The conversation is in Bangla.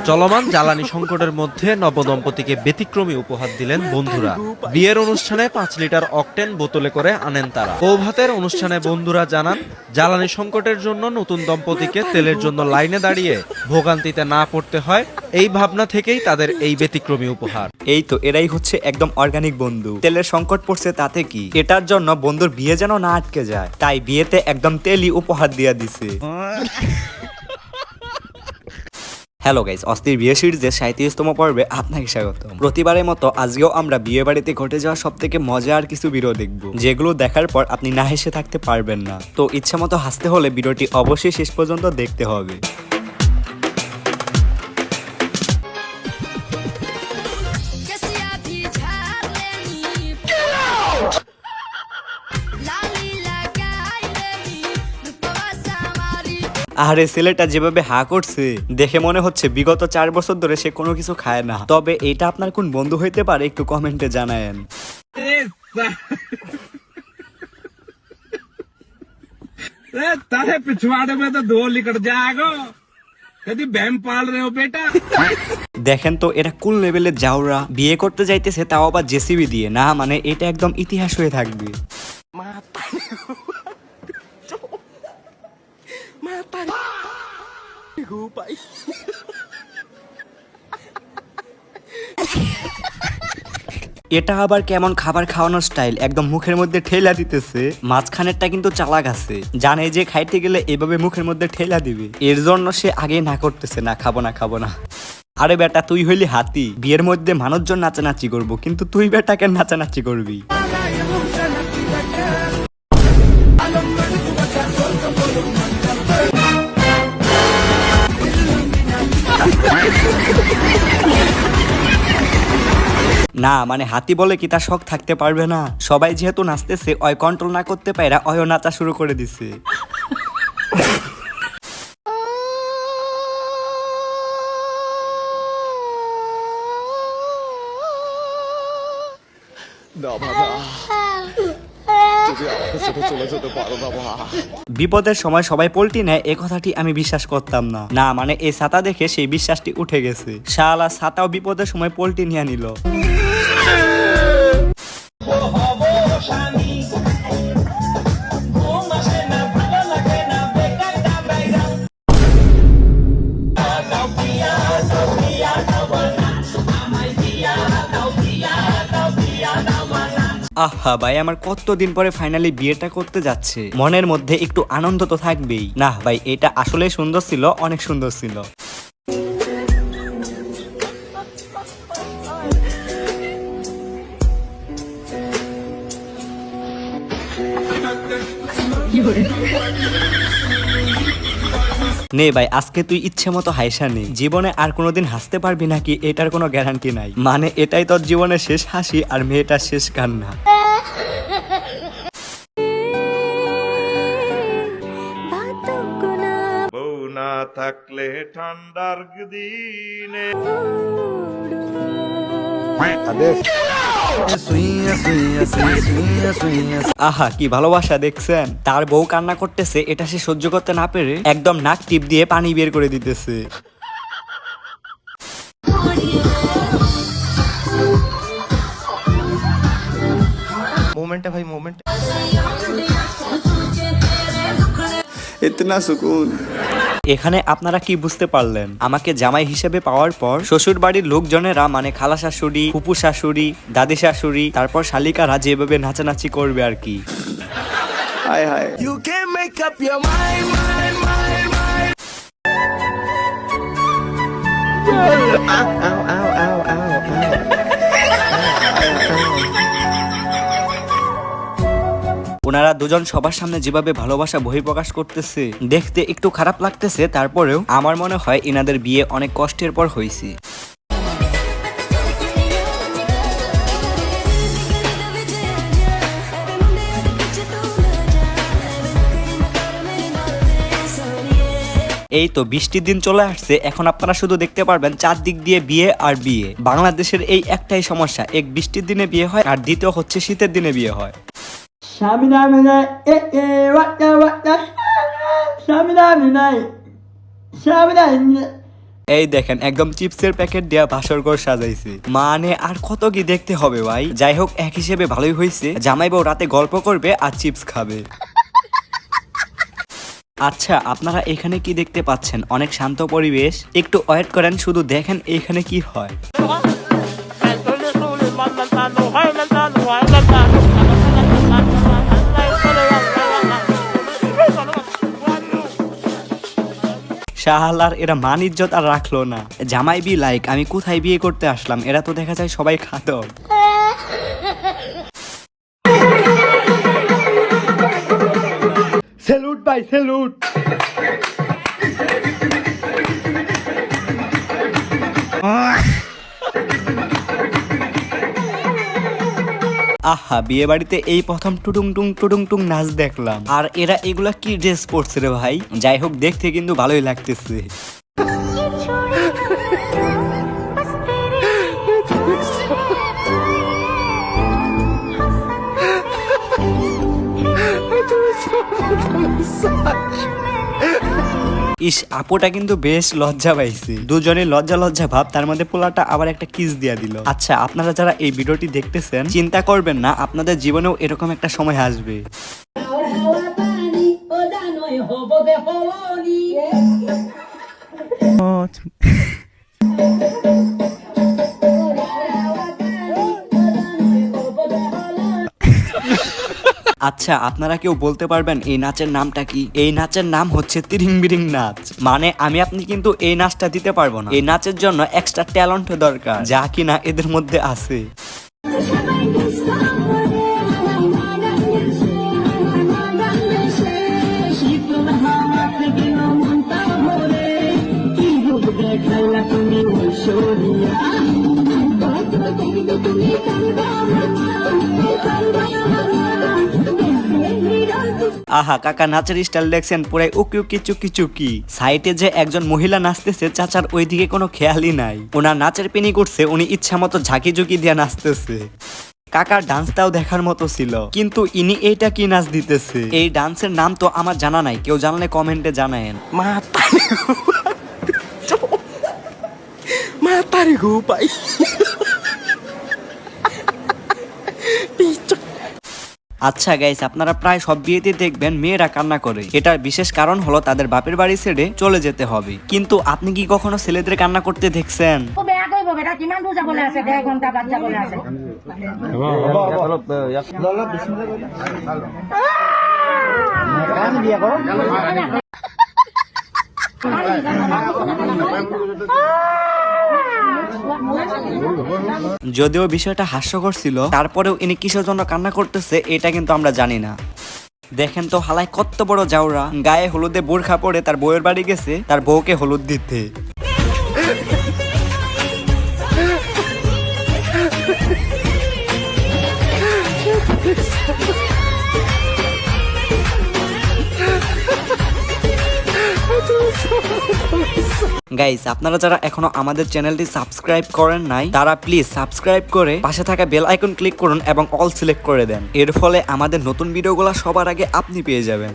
চলমান জ্বালানি সংকটের মধ্যে নবদম্পতিকে ব্যতিক্রমী উপহার দিলেন বন্ধুরা। বিয়ের অনুষ্ঠানে 5 লিটার অকটেন বোতলে করে আনেন তারা। বৌভাতের অনুষ্ঠানে বন্ধুরা জানান, জ্বালানি সংকটের জন্য নতুন দম্পতিকে তেলের জন্য লাইনে দাঁড়িয়ে ভোগান্তিতে না পড়তে হয়, এই ভাবনা থেকেই তাদের এই ব্যতিক্রমী উপহার। এই তো এরাই হচ্ছে একদম অর্গানিক বন্ধু। তেলের সংকট পড়ছে তাতে কি, এটার জন্য বন্ধুর বিয়ে যেন না আটকে যায়, তাই বিয়েতে একদম তেলই উপহার দিয়া দিছে। হ্যালো গাইস, অস্থির বিয়ে সিরিজের 37তম পর্বে আপনাকে স্বাগত। প্রতিবারের মতো আজকেও আমরা বিয়ে বাড়িতে ঘটে যাওয়া সব থেকে মজার কিছু ভিডিও দেখব, যেগুলো দেখার পর আপনি না হেসে থাকতে পারবেন না। তো ইচ্ছা মতো হাসতে হলে ভিডিওটি অবশ্যই শেষ পর্যন্ত দেখতে হবে। আরে ছেলেটা যেভাবে হা করছে দেখে মনে হচ্ছে বিগত 4 বছর ধরে সে কোনো কিছু খায় না। তবে এটা আপনার কোন বন্ধু হইতে পারে একটু কমেন্টে জানায়েন। तारे पिछवाड़े में तो धो लिकट जाएगा। कभी बहम पाल रहे हो बेटा? দেখেন তো এরা কোন লেভেলের জাউরা, বিয়ে করতে যাইতেছে তাও আবার জেসিবি দিয়ে। না মানে এটা একদম ইতিহাস হয়ে থাকবে। এটা আবার কেমন খাবার খাওয়ানোর স্টাইল, একদম মুখের মধ্যে ঠেলা দিতেছে। মাঝখানেরটা কিন্তু চালাক আছে, জানে যে খাইতে গেলে এভাবে মুখের মধ্যে ঠেলা দিবে, এর জন্য সে আগে না করতেছে, না খাবো না খাবো না। আরে বেটা তুই হইলি হাতি, বিয়ের মধ্যে মানুষজন নাচানাচি করবো, কিন্তু তুই বেটা কেন নাচানাচি করবি? না মানে হাতি বলে কি তার শখ থাকতে পারবে না? সবাই যেহেতু নাচতেছে, অয় কন্ট্রোল না করতে পাইরা অয় নাচা শুরু করে দিছে। বিপদের সময় সবাই পল্টি নেয়, এ কথাটি আমি বিশ্বাস করতাম না। না মানে এই ছাতা দেখে সেই বিশ্বাসটি উঠে গেছে। শালা ছাতাও বিপদের সময় পল্টি নিয়ে নিল। আহা ভাই, আমার কতদিন পরে ফাইনালি বিয়েটা করতে যাচ্ছে, মনের মধ্যে একটু আনন্দ তো থাকবেই। না ভাই এটা আসলে সুন্দর ছিল, অনেক সুন্দর ছিল। নে ভাই আজকে তুই ইচ্ছে মতো হাসা নে, জীবনে আর কোনোদিন হাসতে পারবি নাকি এটার কোনো গ্যারান্টি নাই। মানে এটাই তোর জীবনের শেষ হাসি আর মেয়েটার শেষ কান্না। বউ না থাকলে ঠান্ডার দিনে আহা কি ভালোবাসা দেখছেন, তার বউ কান্না করতেছে, এটা সে সহ্য করতে না পেরে একদম নাক টিপ দিয়ে পানি বের করে দিতেছে। মোমেন্ট ভাই মোমেন্ট, इतना सुकून। এখানে আপনারা কি বুঝতে পারলেন? আমাকে জামাই হিসেবে পাওয়ার পর শ্বশুর বাড়ির লোকজনেরা মানে খালা শাশুড়ি, ফুপু শাশুড়ি, দাদি শাশুড়ি, তারপর শালিকারা যেভাবে নাচানাচি করবে আর কি। हाय हाय You can make up your mind, mind, mind, mind. ওনারা দুজন সবার সামনে যেভাবে ভালোবাসা বহিঃপ্রকাশ করতেছে দেখতে একটু খারাপ লাগতেছে, তারপরেও আমার মনে হয় এনাদের বিয়ে অনেক কষ্টের পর হয়েছে। এই তো বৃষ্টির দিন চলে আসছে, এখন আপনারা শুধু দেখতে পারবেন চারদিক দিয়ে বিয়ে আর বিয়ে। বাংলাদেশের এই একটাই সমস্যা, এক বৃষ্টির দিনে বিয়ে হয় আর দ্বিতীয় হচ্ছে শীতের দিনে বিয়ে হয়। Shamina mina, waka waka. Shamina mina, Shamina mina. এই দেখেন একদম চিপসের প্যাকেট দেয়া বাসর ঘর সাজাইছে, মানে আর কত কি দেখতে হবে ভাই। যাই হোক, এক হিসেবে ভালোই হয়েছে, জামাই বউ রাতে গল্প করবে আর চিপস খাবে। আচ্ছা, আপনারা এখানে কি দেখতে পাচ্ছেন? অনেক শান্ত পরিবেশ, একটু ওয়েট করেন, শুধু দেখেন এখানে কি হয়। শাহালার এরা মান ইজ্জত আর রাখলো না। জামাই বি লাইক, আমি কোথায় বিয়ে করতে আসলাম, এরা তো দেখা যায় সবাই খাদর। স্যালুট ভাই, স্যালুট। আহা, বিয়ে বাড়িতে এই প্রথম টুডুং টুং নাচ দেখলাম। আর এরা এগুলা কি ড্রেস পরছে রে ভাই? যাই হোক, দেখতে কিন্তু ভালোই লাগতেছে। ইস, আপুটা কিন্তু বেশ লজ্জা পাইছে। দুজনে লজ্জা লজ্জা ভাব, তার মধ্যে পোলাটা আবার একটা কিস দিয়া দিল। আচ্ছা, আপনারা যারা এই ভিডিওটি দেখতেছেন, চিন্তা করবেন না, আপনাদের জীবনেও এরকম একটা সময় আসবে। আচ্ছা, আপনারা কেউ বলতে পারবেন এই নাচের নামটা কি? এই নাচের নাম হচ্ছে তিরিং বিরিং নাচ। মানে আমি আপনি কিন্তু এই নাচটা দিতে পারবো না। এই নাচের জন্য এক্সট্রা ট্যালেন্ট দরকার, যা কিনা এদের মধ্যে আছে। আহা কাকা, নাচের স্টাইল দেখছেন, পুরাই উকি উকি চুকি চুকি। সাইডে যে একজন মহিলা নাচতেছে, চাচার ওইদিকে কোনো খেয়ালই নাই। ওনার নাচের পিনি করছে, উনি ইচ্ছা মতো ঝাঁকি ঝুঁকি দিয়ে নাচতেছে। কাকার ডান্সটাও দেখার মতো ছিল, কিন্তু ইনি এইটা কি নাচ দিতেছে? এই ডান্সের নাম তো আমার জানা নাই, কেউ জানলে কমেন্টে জানায়েন। আচ্ছা গাইস, আপনারা প্রায় সব বিয়েতে দেখবেন মেয়েরা কান্না করে। এটার বিশেষ কারণ হলো তাদের বাপের বাড়ি ছেড়ে চলে যেতে হবে। কিন্তু আপনি কি কখনো ছেলেদের কান্না করতে দেখছেন? যদিও বিষয়টা হাস্যকর ছিল, তারপরেও ইনি কিসের জন্য কান্না করতেছে এটা কিন্তু আমরা জানি না। দেখেন তো হালাই কত বড় জাউরা, গায়ে হলুদে বোরখা পরে তার বউয়ের বাড়ি গেছে তার বউকে হলুদ দিতে। গাইস, আপনারা যারা এখনো আমাদের চ্যানেলটি সাবস্ক্রাইব করেন নাই, তারা প্লিজ সাবস্ক্রাইব করে পাশে থাকা বেল আইকন ক্লিক করুন এবং অল সিলেক্ট করে দেন। এর ফলে আমাদের নতুন ভিডিওগুলো সবার আগে আপনি পেয়ে যাবেন।